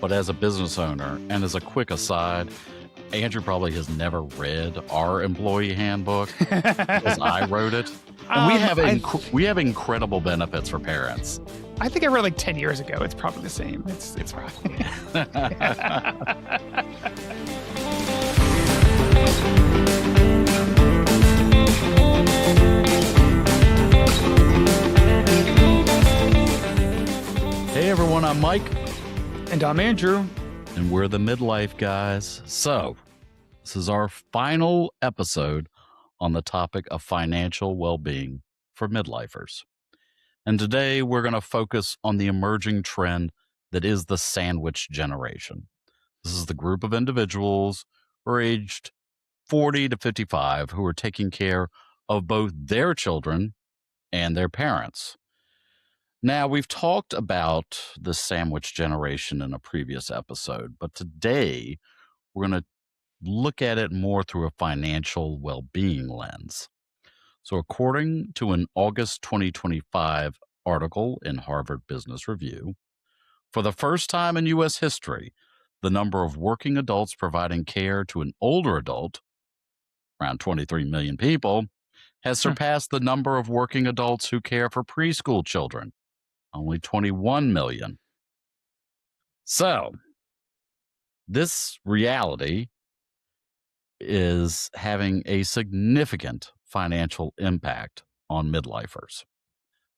But as a business owner, and as a quick aside, Andrew probably has never read our employee handbook because I wrote it. And we have incredible benefits for parents. I think I read like 10 years ago. It's probably the same. It's fine. Hey everyone, I'm Mike. And I'm Andrew. And we're the Midlife Guys. So, this is our final episode on the topic of financial well-being for midlifers. And today we're going to focus on the emerging trend that is the sandwich generation. This is the group of individuals who are aged 40 to 55 who are taking care of both their children and their parents. Now, we've talked about the sandwich generation in a previous episode, but today we're going to look at it more through a financial well-being lens. So according to an August 2025 article in Harvard Business Review, for the first time in U.S. history, the number of working adults providing care to an older adult, around 23 million people, has surpassed the number of working adults who care for preschool children, only 21 million. So, this reality is having a significant financial impact on midlifers,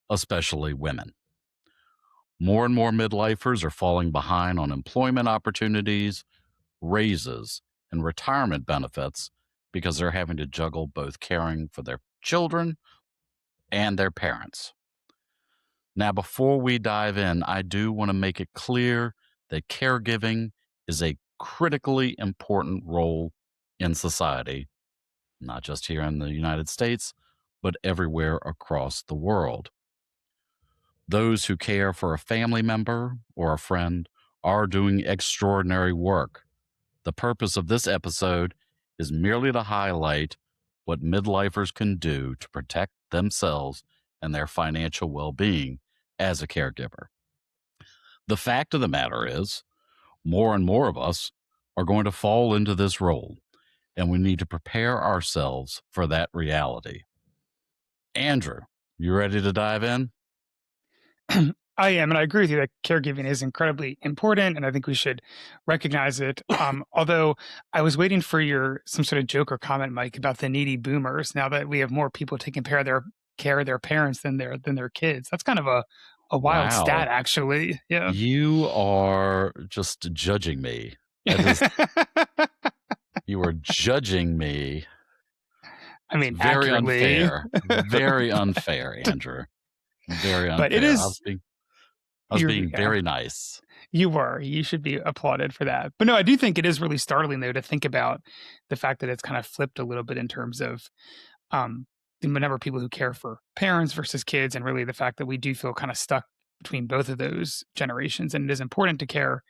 especially women. More and more midlifers are falling behind on employment opportunities, raises, and retirement benefits because they're having to juggle both caring for their children and their parents. Now, before we dive in, I do want to make it clear that caregiving is a critically important role in society, not just here in the United States, but everywhere across the world. Those who care for a family member or a friend are doing extraordinary work. The purpose of this episode is merely to highlight what midlifers can do to protect themselves and their financial well-being as a caregiver. The fact of the matter is, more and more of us are going to fall into this role, and we need to prepare ourselves for that reality. Andrew, you ready to dive in? I am, and I agree with you that caregiving is incredibly important, and I think we should recognize it. Although I was waiting for some sort of joke or comment, Mike, about the needy boomers. Now that we have more people taking care of their parents than their kids, that's kind of a wild stat, actually. Yeah, you are just judging me. You are judging me. I mean, very accurately. Unfair. Very unfair, Andrew. Very unfair. But it is. I was being very nice. You were. You should be applauded for that. But no, I do think it is really startling, though, to think about the fact that it's kind of flipped a little bit in terms of the number of people who care for parents versus kids, and really the fact that we do feel kind of stuck between both of those generations. And it is important to care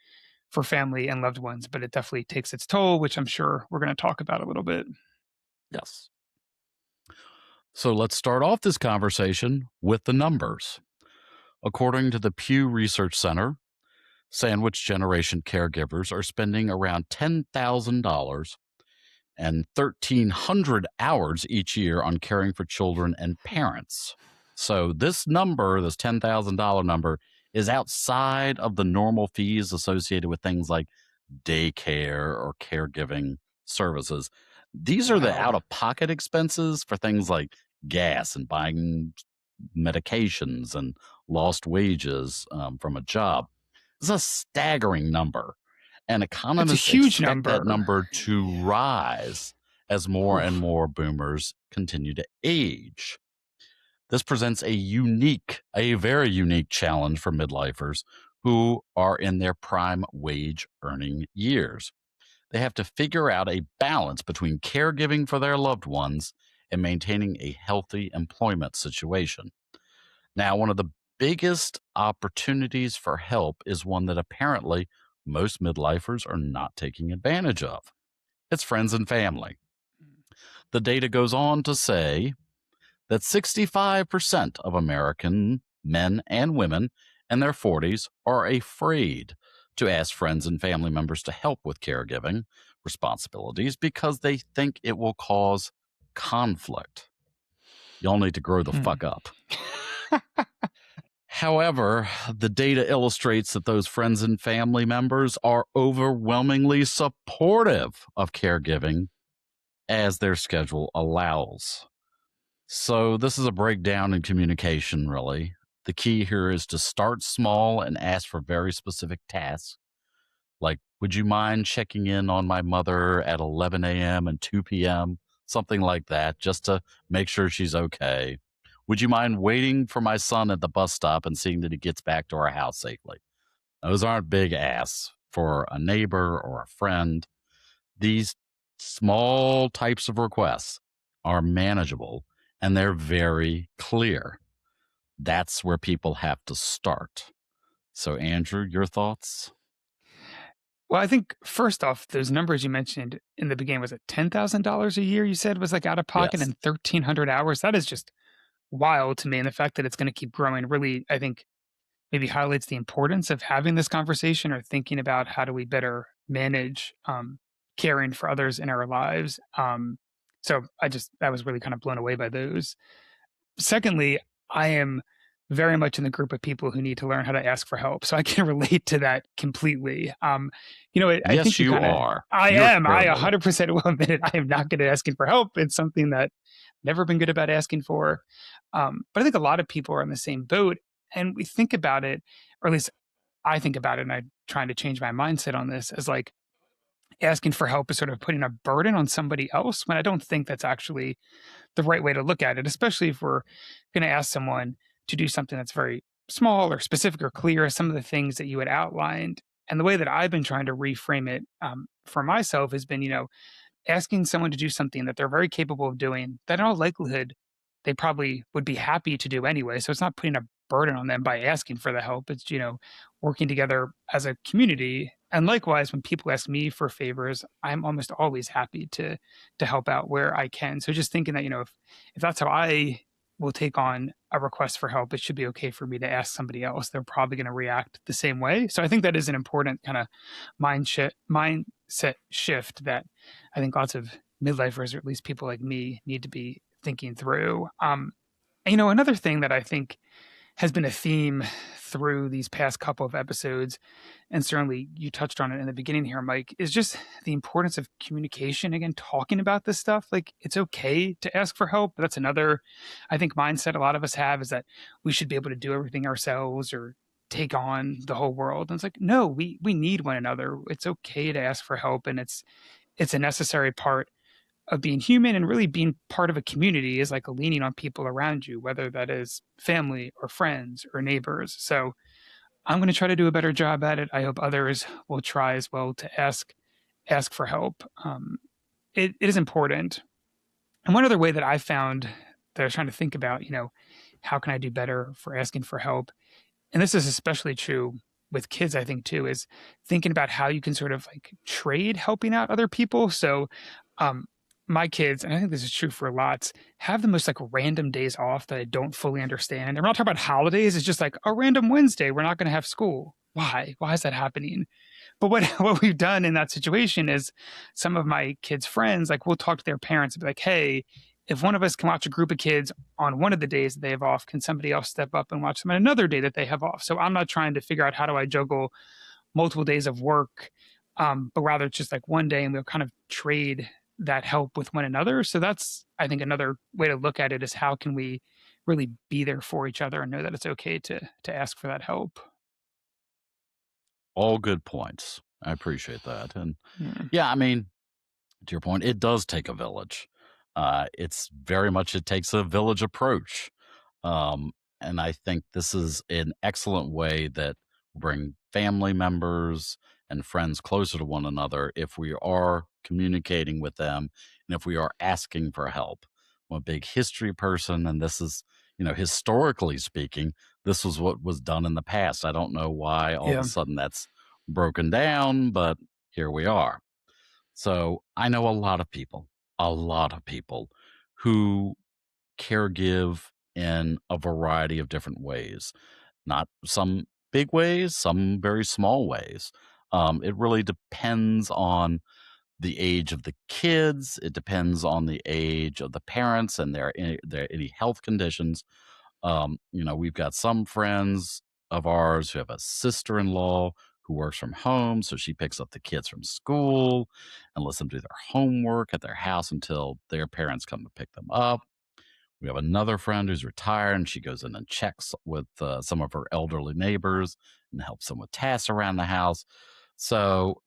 for family and loved ones, but it definitely takes its toll, which I'm sure we're going to talk about a little bit. Yes. So let's start off this conversation with the numbers. According to the Pew Research Center, sandwich generation caregivers are spending around $10,000 and 1,300 hours each year on caring for children and parents. So this number, this $10,000 number, is outside of the normal fees associated with things like daycare or caregiving services. These are the out-of-pocket expenses for things like gas and buying medications and lost wages from a job. It's a staggering number, and economists expect that number to rise as more and more boomers continue to age. This presents a very unique challenge for midlifers who are in their prime wage earning years. They have to figure out a balance between caregiving for their loved ones and maintaining a healthy employment situation. Now, one of the biggest opportunities for help is one that apparently most midlifers are not taking advantage of. It's friends and family. The data goes on to say that 65% of American men and women in their 40s are afraid to ask friends and family members to help with caregiving responsibilities because they think it will cause conflict. Y'all need to grow the Hmm. fuck up. However, the data illustrates that those friends and family members are overwhelmingly supportive of caregiving as their schedule allows. So, this is a breakdown in communication, really. The key here is to start small and ask for very specific tasks. Like, would you mind checking in on my mother at 11 a.m. and 2 p.m.? Something like that, just to make sure she's okay. Would you mind waiting for my son at the bus stop and seeing that he gets back to our house safely? Those aren't big asks for a neighbor or a friend. These small types of requests are manageable and they're very clear. That's where people have to start. So, Andrew, your thoughts? Well, I think first off, those numbers you mentioned in the beginning, was it $10,000 a year you said was like out of pocket Yes. and 1,300 hours? That is just wild to me. And the fact that it's going to keep growing really, I think, maybe highlights the importance of having this conversation or thinking about how do we better manage caring for others in our lives. So I was really kind of blown away by those. Secondly, I am very much in the group of people who need to learn how to ask for help. So I can relate to that completely. I think Yes, you you kind of, are. I You're am, I terrible. 100% will admit it. I am not good at asking for help. It's something that never been good about asking for. But I think a lot of people are in the same boat and we think about it, or at least I think about it, and I'm trying to change my mindset on this as like asking for help is sort of putting a burden on somebody else when I don't think that's actually the right way to look at it, especially if we're going to ask someone to do something that's very small or specific or clear, some of the things that you had outlined. And the way that I've been trying to reframe it for myself has been, asking someone to do something that they're very capable of doing, that in all likelihood, they probably would be happy to do anyway. So it's not putting a burden on them by asking for the help. It's, working together as a community. And likewise, when people ask me for favors, I'm almost always happy to help out where I can. So just thinking that, if that's how I will take on a request for help, it should be okay for me to ask somebody else. They're probably going to react the same way. So I think that is an important kind of mindset shift that I think lots of midlifers, or at least people like me, need to be thinking through. Another thing that I think has been a theme through these past couple of episodes, and certainly you touched on it in the beginning here, Mike, is just the importance of communication. Again, talking about this stuff. Like, it's okay to ask for help. That's another, I think, mindset a lot of us have, is that we should be able to do everything ourselves or take on the whole world. And it's like, no, we need one another. It's okay to ask for help, and it's a necessary part of being human, and really being part of a community is like leaning on people around you, whether that is family or friends or neighbors. So I'm going to try to do a better job at it. I hope others will try as well to ask for help. It is important. And one other way that I found that I was trying to think about, how can I do better for asking for help, and this is especially true with kids, I think, too, is thinking about how you can sort of like trade helping out other people. So, um, my kids, and I think this is true for lots, have the most like random days off that I don't fully understand. And we're not talking about holidays. It's just like a random Wednesday. We're not going to have school. Why? Why is that happening? But what what we've done in that situation is some of my kids' friends, like, we'll talk to their parents and be like, hey, if one of us can watch a group of kids on one of the days that they have off, can somebody else step up and watch them on another day that they have off? So I'm not trying to figure out how do I juggle multiple days of work, but rather it's just like one day and we'll kind of trade that help with one another. So that's, I think, another way to look at it, is how can we really be there for each other and know that it's okay to ask for that help. All good points. I appreciate that. And Yeah. yeah, I mean, to your point, it does take a village. It's very much, it takes a village approach. Um, and I think this is an excellent way that will bring family members and friends closer to one another if we are communicating with them and if we are asking for help. I'm a big history person, and this is, historically speaking, this was what was done in the past. I don't know why all of a Yeah. sudden that's broken down, but here we are. So I know a lot of people who caregive in a variety of different ways. Not some big ways, some very small ways. It really depends on the age of the kids. It depends on the age of the parents and their any health conditions. We've got some friends of ours who have a sister-in-law who works from home, so she picks up the kids from school and lets them do their homework at their house until their parents come to pick them up. We have another friend who's retired, and she goes in and checks with some of her elderly neighbors and helps them with tasks around the house. So,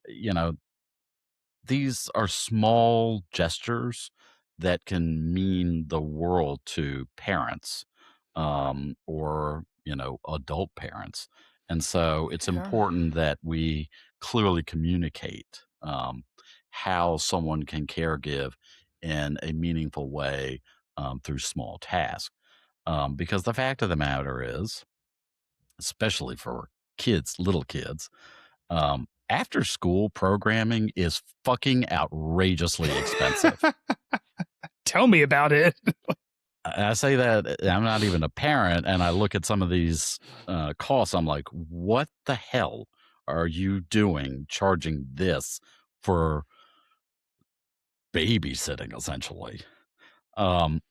these are small gestures that can mean the world to parents, or adult parents. And so it's Yeah. important that we clearly communicate how someone can care give in a meaningful way through small tasks. Because the fact of the matter is, especially for kids, little kids, after school programming is fucking outrageously expensive. Tell me about it. I say that I'm not even a parent, and I look at some of these costs. I'm like, what the hell are you doing charging this for babysitting, essentially? Um,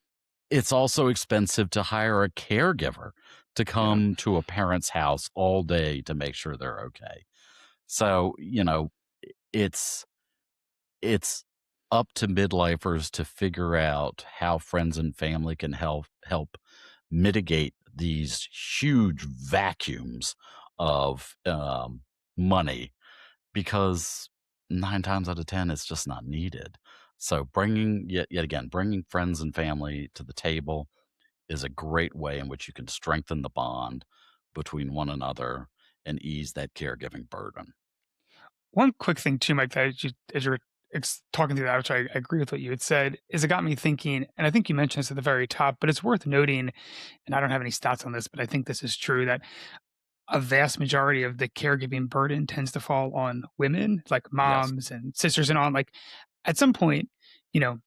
it's also expensive to hire a caregiver to Yeah. come to a parent's house all day to make sure they're okay. So, it's it's up to midlifers to figure out how friends and family can help mitigate these huge vacuums of money, because 9 times out of 10 it's just not needed. So bringing yet again bringing friends and family to the table is a great way in which you can strengthen the bond between one another and ease that caregiving burden. One quick thing too, Mike, that as you're talking through that, which I agree with what you had said, is it got me thinking, and I think you mentioned this at the very top, but it's worth noting, and I don't have any stats on this, but I think this is true, that a vast majority of the caregiving burden tends to fall on women, like Yes. moms and sisters and on. Like at some point, you know,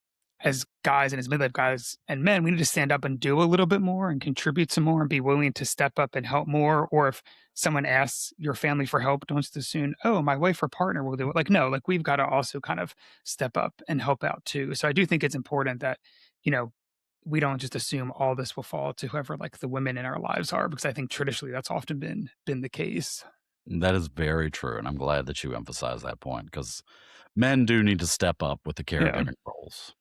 as guys and as midlife guys and men, we need to stand up and do a little bit more and contribute some more and be willing to step up and help more. Or if someone asks your family for help, don't just assume, oh, my wife or partner will do it. Like, no, like we've got to also kind of step up and help out too. So I do think it's important that, you know, we don't just assume all this will fall to whoever like the women in our lives are, because I think traditionally that's often been the case. That is very true, and I'm glad that you emphasize that point, because men do need to step up with the Yeah. caregiving roles.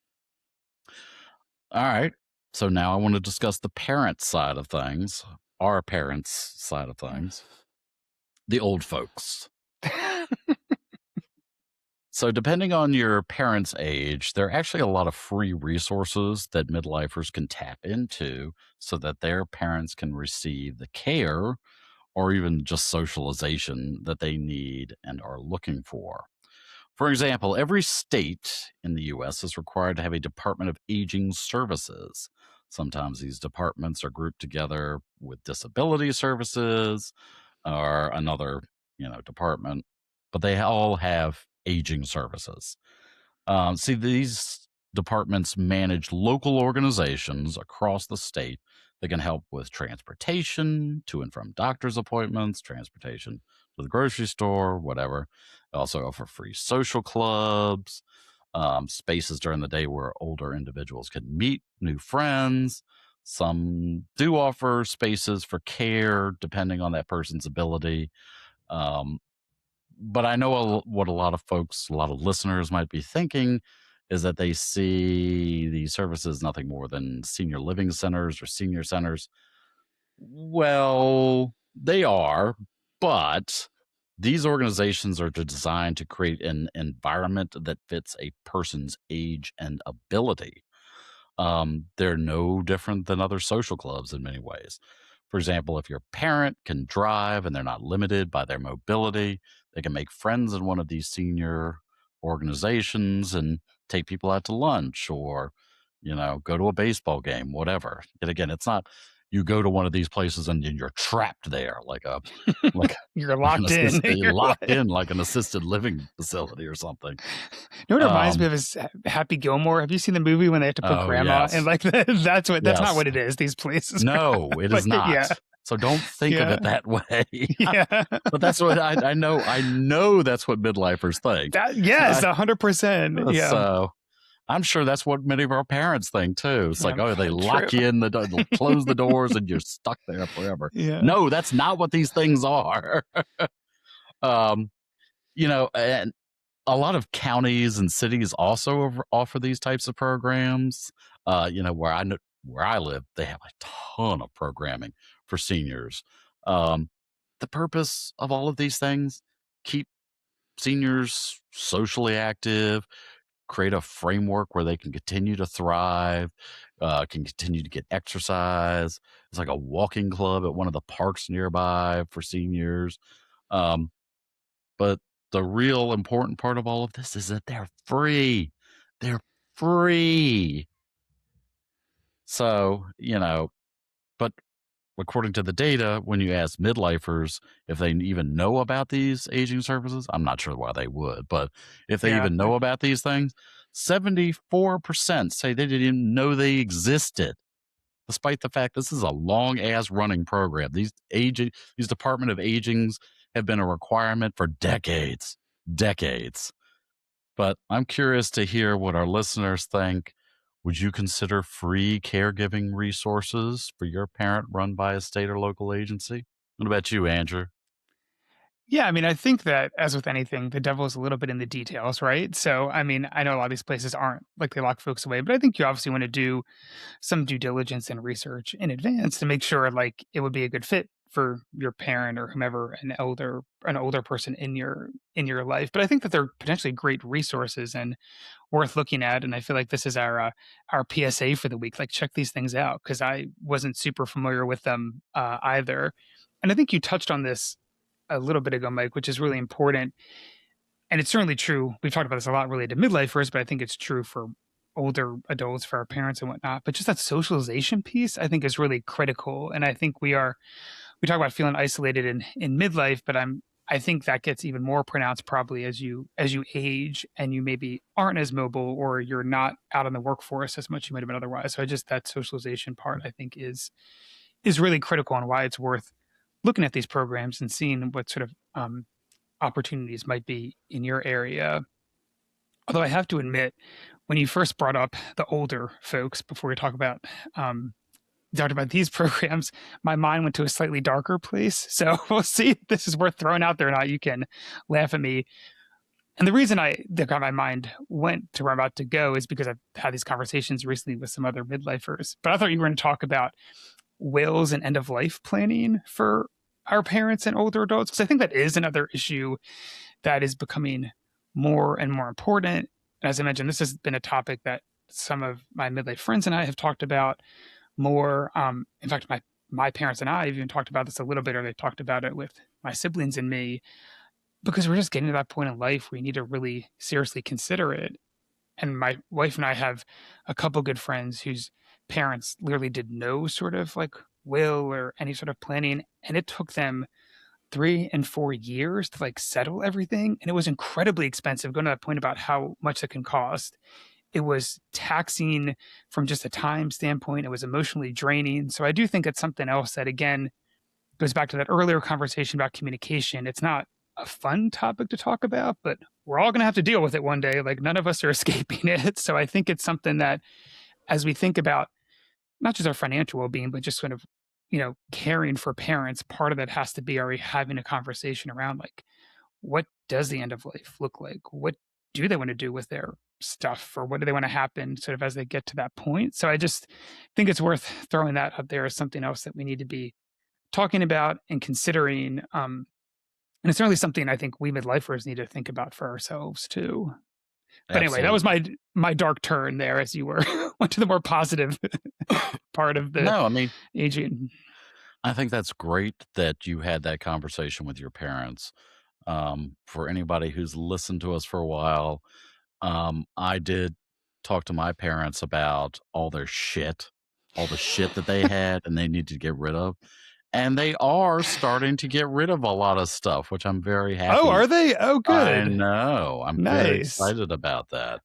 All right. So now I want to discuss the parent side of things, our parents' side of things, the old folks. So, depending on your parents' age, there are actually a lot of free resources that midlifers can tap into so that their parents can receive the care or even just socialization that they need and are looking for. For example, every state in the US is required to have a Department of Aging Services. Sometimes these departments are grouped together with disability services or another, department, but they all have aging services. See, these departments manage local organizations across the state that can help with transportation to and from doctor's appointments, transportation to the grocery store, whatever. They also offer free social clubs, spaces during the day where older individuals can meet new friends. Some do offer spaces for care depending on that person's ability. Um, but I know what a lot of folks, a lot of listeners might be thinking is that they see these services nothing more than senior living centers or senior centers. Well, they are, but these organizations are designed to create an environment that fits a person's age and ability. They're no different than other social clubs in many ways. For example, if your parent can drive and they're not limited by their mobility, they can make friends in one of these senior organizations and take people out to lunch or, go to a baseball game, whatever. And again, it's not you go to one of these places and then you're trapped there like You're like an locked in. assisted You're locked like, in like an assisted living facility or something. you know what it reminds me Um, of is Happy Gilmore. Have you seen the movie when they have to put oh grandma and yes. like that's not Yes. what it is. These places are No, it is like yeah. not. So don't think of Yeah. it that way. Yeah. But that's what I know. I know that's what midlifers think. Yes, I, 100%. Yeah. so I'm sure that's what many of our parents think too. It's like, Yeah. oh, they True. lock you in they'll close the doors and you're stuck there forever. Yeah. No, that's not what these things are. um, and a lot of counties and cities also offer these types of programs. Where I live, they have a ton of programming for seniors. Um, the purpose of all of these things: keep seniors socially active, create a framework where they can continue to thrive, can continue to get exercise. It's like a walking club at one of the parks nearby for seniors. Um, but the real important part of all of this is that they're free. They're free. So, but according to the data, when you ask midlifers if they even know about these aging services, I'm not sure why they would, but if they Yeah. even know about these things, 74% say they didn't even know they existed, despite the fact this is a long ass running program. These Department of Agings have been a requirement for decades, decades. But I'm curious to hear what our listeners think. Would you consider free caregiving resources for your parent run by a state or local agency? What about you, Andrew? Yeah, I mean, I think that as with anything, the devil is a little bit in the details, right? So, I mean, I know a lot of these places aren't like they lock folks away, but I think you obviously want to do some due diligence and research in advance to make sure like it would be a good fit for your parent or whomever an older person in your life. But I think that they're potentially great resources and worth looking at. And I feel like this is our PSA for the week. Like check these things out because I wasn't super familiar with them either. And I think you touched on this a little bit ago, Mike, which is really important. And it's certainly true. We've talked about this a lot related to midlifers, but I think it's true for older adults, for our parents and whatnot. But just that socialization piece, I think, is really critical. And I think we talk about feeling isolated in midlife, but I think that gets even more pronounced probably as you age and you maybe aren't as mobile or you're not out in the workforce as much you might have been otherwise. So I just that socialization part I think is really critical and why it's worth looking at these programs and seeing what sort of opportunities might be in your area. Although I have to admit, when you first brought up the older folks before we talked about these programs, my mind went to a slightly darker place. So we'll see if this is worth throwing out there or not. You can laugh at me. And the reason that got my mind went to where I'm about to go is because I've had these conversations recently with some other midlifers. But I thought you were going to talk about wills and end of life planning for our parents and older adults, because I think that is another issue that is becoming more and more important. And as I mentioned, this has been a topic that some of my midlife friends and I have talked about more. In fact, my parents and I have even talked about this a little bit, or they talked about it with my siblings and me, because we're just getting to that point in life where you need to really seriously consider it. And my wife and I have a couple good friends whose parents literally did no sort of like will or any sort of planning, and it took them 3 and 4 years to like settle everything. And it was incredibly expensive. Going to that point about how much it can cost. It was taxing from just a time standpoint. It was emotionally draining. So I do think it's something else that again goes back to that earlier conversation about communication. It's not a fun topic to talk about, but we're all going to have to deal with it one day. Like none of us are escaping it. So I think it's something that as we think about not just our financial well-being, but just sort of, caring for parents, part of that has to be already having a conversation around like, what does the end of life look like? What do they want to do with their stuff or what do they want to happen sort of as they get to that point? So I just think it's worth throwing that up there as something else that we need to be talking about and considering. And it's certainly something I think we midlifers need to think about for ourselves too. But anyway, that was Absolutely. my dark turn there as you were went to the more positive part of the No, I mean, aging. I think that's great that you had that conversation with your parents. For anybody who's listened to us for a while, I did talk to my parents about all the shit that they had and they need to get rid of. And they are starting to get rid of a lot of stuff, which I'm very Oh, happy. are they? Oh, I good. know. I'm very Nice. excited about that.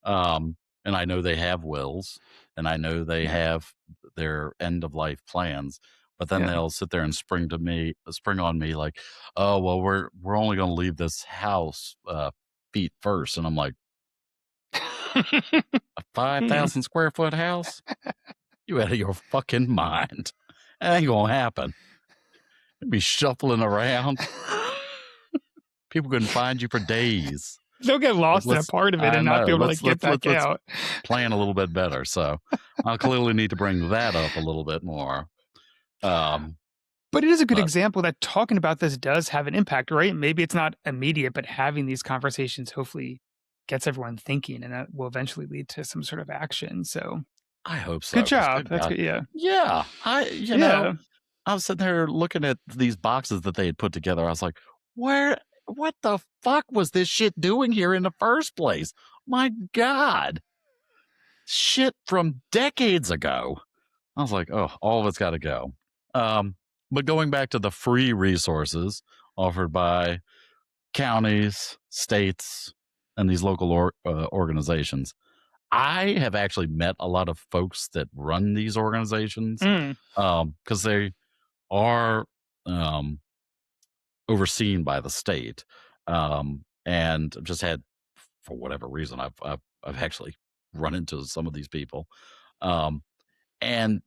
And I know they have wills and I know they have their end of life plans. But then Yeah. they'll sit there and spring on me like, "Oh, well, we're only gonna leave this house, feet first." And I'm like, "A 5,000 square foot house? You out of your fucking mind. That ain't gonna happen. You'll be shuffling around. People couldn't find you for days." They'll get Like, lost in a part of it I and not know, be able to, like, get back let's out. plan a little bit better. So I'll clearly need to bring that up a little bit more. Um, But it is a good but example that talking about this does have an impact, right? Maybe it's not immediate, but having these conversations hopefully gets everyone thinking, and that will eventually lead to some sort of action. So I hope good so, because job. good That's God. good. Yeah. Yeah, Yeah. I was sitting there looking at these boxes that they had put together. I was like, "Where what the fuck was this shit doing here in the first place? My God. Shit from decades ago." I was like, "Oh, all of it's gotta go." Um, but going back to the free resources offered by counties, states, and these local organizations, I have actually met a lot of folks that run these organizations, Mm. because they are, um, overseen by the state, and just had, for whatever reason, I've actually run into some of these people, um, and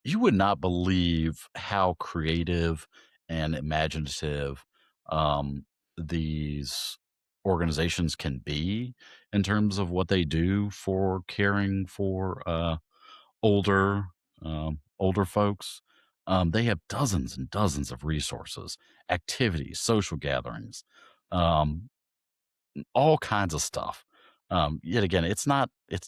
you would not believe how creative and imaginative, these organizations can be in terms of what they do for caring for, older older folks. They have dozens and dozens of resources, activities, social gatherings, um, all kinds of stuff. Yet again, it's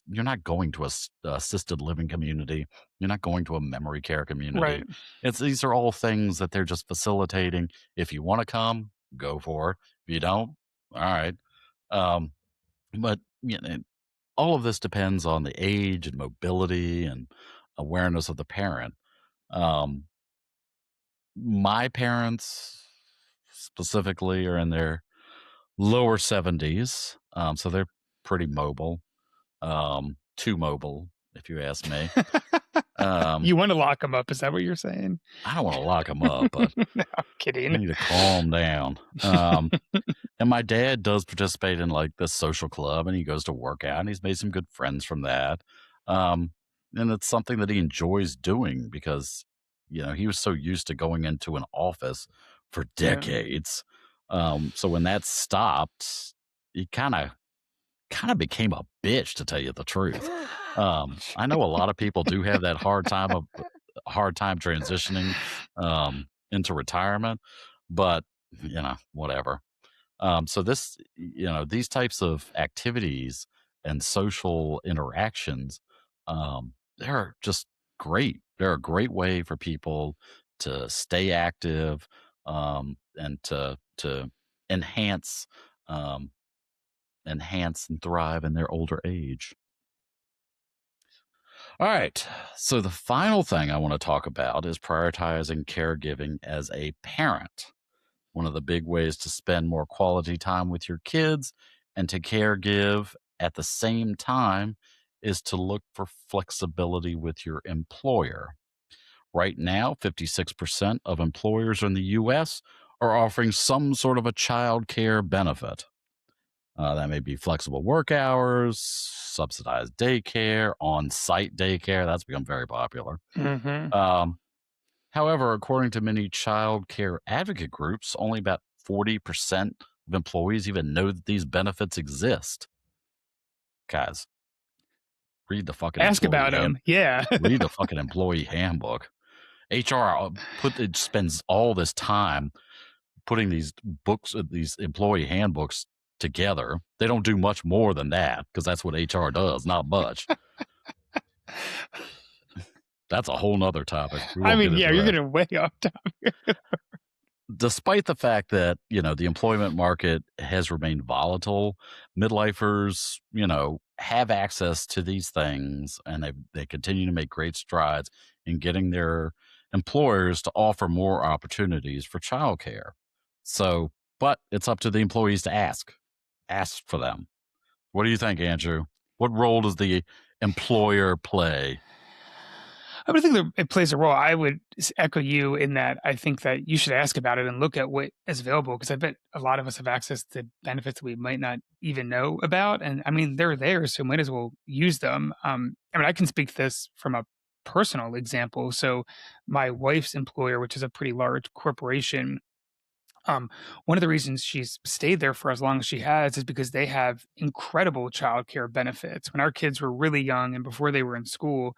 you're not going to a assisted living community. You're not going to a memory care community. Right. It's these are all things that they're just facilitating. If you want to come, go for it. If you don't, all right. Um, but all of this depends on the age and mobility and awareness of the parent. Um, my parents specifically are in their lower 70s, so they're pretty mobile, too mobile, if you ask me. Um, You want to lock them up. Is that what you're saying? I don't want to lock them up, but No, I'm they kidding. need to calm down. And my dad does participate in like this social club, and he goes to work out, and he's made some good friends from that. Um, and it's something that he enjoys doing because, he was so used to going into an office for Yeah. decades. So when that stopped, he kind of became a bitch, to tell you the truth. I know a lot of people do have that hard time transitioning into retirement, but whatever. So these types of activities and social interactions, they're just great. They're a great way for people to stay active, and to enhance um, enhance and thrive in their older age. All right. So the final thing I want to talk about is prioritizing caregiving as a parent. One of the big ways to spend more quality time with your kids and to caregive at the same time is to look for flexibility with your employer. Right now, 56% of employers in the US are offering some sort of a child care benefit. That may be flexible work hours, subsidized daycare, on site daycare. That's become very popular. Hmm. Um, However, according to many child care advocate groups, only about 40% of employees even know that these benefits exist. Guys, read the fucking Ask about them. Yeah. read the fucking employee handbook. HR it spends all this time putting these books, these employee handbooks together. They don't do much more than that because that's what HR does, not much. That's a whole nother topic. We I won't mean, get yeah, into you're that. getting way off topic. Despite the fact that, the employment market has remained volatile, midlifers, have access to these things, and they continue to make great strides in getting their employers to offer more opportunities for childcare. So, but it's up to the employees to ask for them. What do you think, Andrew? What role does the employer play? I would think that it plays a role. I would echo you in that I think that you should ask about it and look at what is available because I bet a lot of us have access to benefits that we might not even know about. And I mean, they're there, so might as well use them. I mean, I can speak to this from a personal example. So, my wife's employer, which is a pretty large corporation, um, one of the reasons she's stayed there for as long as she has is because they have incredible childcare benefits. When our kids were really young and before they were in school,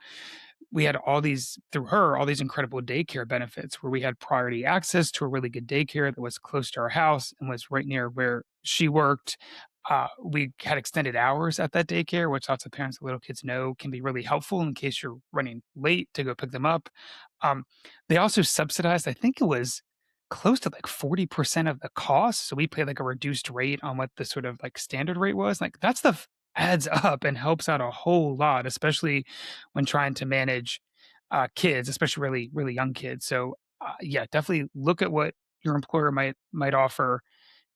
we had all these through her, all these incredible daycare benefits where we had priority access to a really good daycare that was close to our house and was right near where she worked. We had extended hours at that daycare, which lots of parents of little kids know can be really helpful in case you're running late to go pick them up. Um, they also subsidized, I think it was close to like 40% of the cost. So we paid like a reduced rate on what the sort of like standard rate was. Like that stuff adds up and helps out a whole lot, especially when trying to manage kids, especially really, really young kids. So yeah, definitely look at what your employer might offer,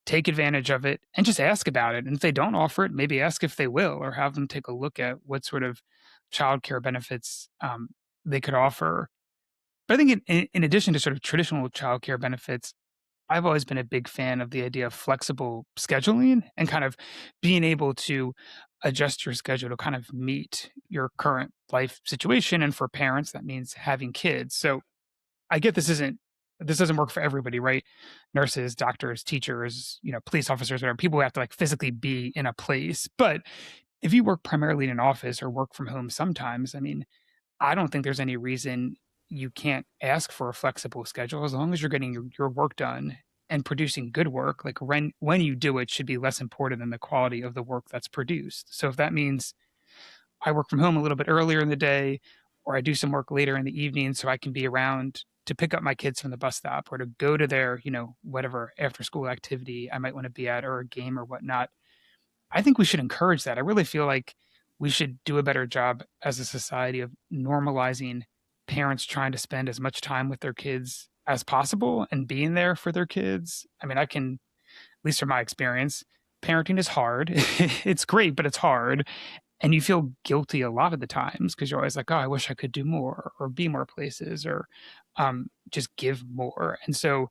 take advantage of it, and just ask about it. And if they don't offer it, maybe ask if they will, or have them take a look at what sort of childcare benefits they could offer. But I think in addition to sort of traditional childcare benefits, I've always been a big fan of the idea of flexible scheduling and kind of being able to adjust your schedule to kind of meet your current life situation. And for parents, that means having kids. So I get this doesn't work for everybody, right? Nurses, doctors, teachers, police officers, whatever, people who have to like physically be in a place. But if you work primarily in an office or work from home sometimes, I mean, I don't think there's any reason you can't ask for a flexible schedule as long as you're getting your work done and producing good work. Like when you do it should be less important than the quality of the work that's produced. So if that means I work from home a little bit earlier in the day, or I do some work later in the evening so I can be around to pick up my kids from the bus stop or to go to their, whatever after school activity I might want to be at or a game or whatnot. I think we should encourage that. I really feel like we should do a better job as a society of normalizing parents trying to spend as much time with their kids as possible and being there for their kids. I mean, at least from my experience, parenting is hard. It's great, but it's hard. And you feel guilty a lot of the times because you're always like, oh, I wish I could do more or be more places or just give more. And so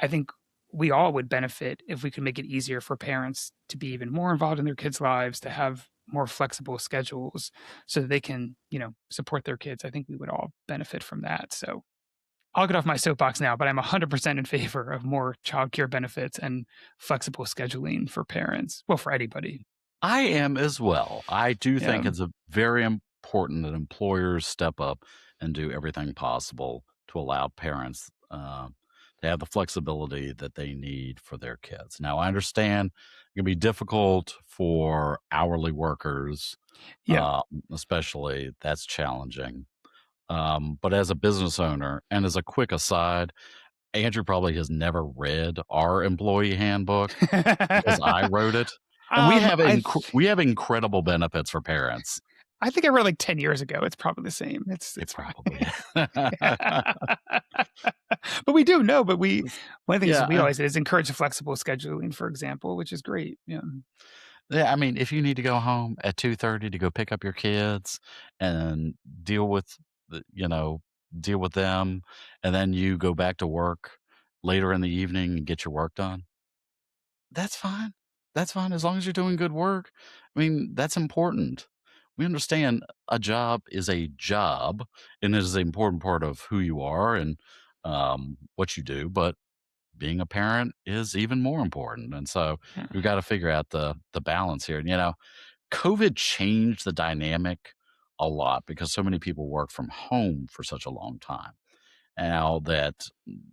I think we all would benefit if we could make it easier for parents to be even more involved in their kids' lives, to have more flexible schedules so that they can, support their kids. I think we would all benefit from that. So I'll get off my soapbox now, but I'm 100% in favor of more childcare benefits and flexible scheduling for parents. Well, for anybody. I am as well. I do Yeah. think it's a very important that employers step up and do everything possible to allow parents to have the flexibility that they need for their kids. Now, I understand it can be difficult for hourly workers, Yeah. especially that's challenging. But as a business owner, and as a quick aside, Andrew probably has never read our employee handbook because I wrote it, and we um, have I we have incredible benefits for parents. I think I read like 10 years ago. It's probably the same. It It's fine. probably But we do know, but is. one of the things that Yeah, we always did is encourage flexible scheduling, for example, which is great. Yeah. yeah, I mean, if you need to go home at 2:30 to go pick up your kids and deal with the deal with them, and then you go back to work later in the evening and get your work done, that's fine. That's fine as long as you're doing good work. I mean, that's important. We understand a job is a job, and it is an important part of who you are and, what you do, but being a parent is even more important, and so Yeah. we've gotta figure out the balance here, and, COVID changed the dynamic a lot because so many people work from home for such a long time. Now that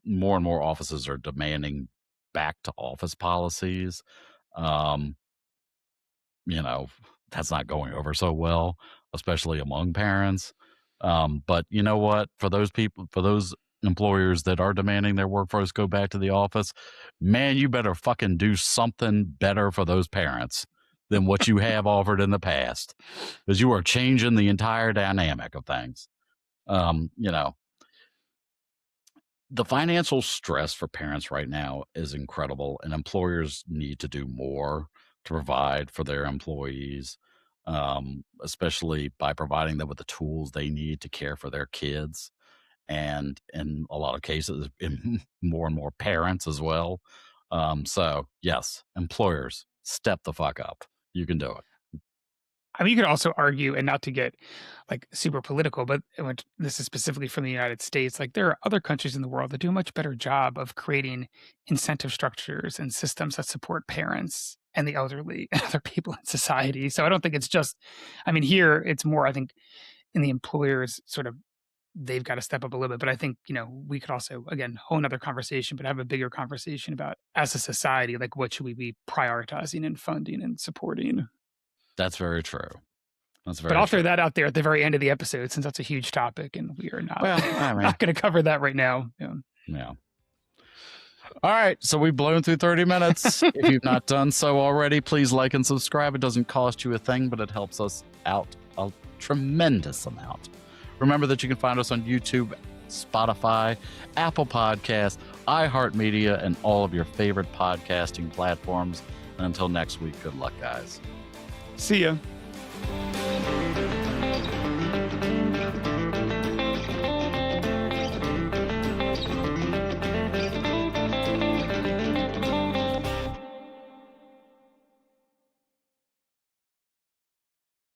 more and more offices are demanding back to office policies, um, you know, that's not going over so well, especially among parents. But you know what? For those employers that are demanding their workforce go back to the office, man, you better fucking do something better for those parents than what you have offered in the past because you are changing the entire dynamic of things. Um, you know, the financial stress for parents right now is incredible, and employers need to do more to provide for their employees. especially by providing them with the tools they need to care for their kids. And in a lot of cases, more and more parents as well. So, yes, employers, step the fuck up. You can do it. I mean, you could also argue, and not to get like super political, but this is specifically from the United States, like there are other countries in the world that do a much better job of creating incentive structures and systems that support parents and the elderly and other people in society. So I don't think it's just, I mean, here it's more, I think, in the employers sort of, they've got to step up a little bit. But I think, we could also, again, whole another conversation, but have a bigger conversation about as a society, like what should we be prioritizing and funding and supporting? That's very true. That's But very I'll true. throw that out there at the very end of the episode since that's a huge topic and we are not, Well, I mean, not going to cover that right now. Yeah. yeah. All right. So we've blown through 30 minutes. If you've not done so already, please like and subscribe. It doesn't cost you a thing, but it helps us out a tremendous amount. Remember that you can find us on YouTube, Spotify, Apple Podcasts, iHeartMedia, and all of your favorite podcasting platforms. And until next week, good luck, guys. See ya.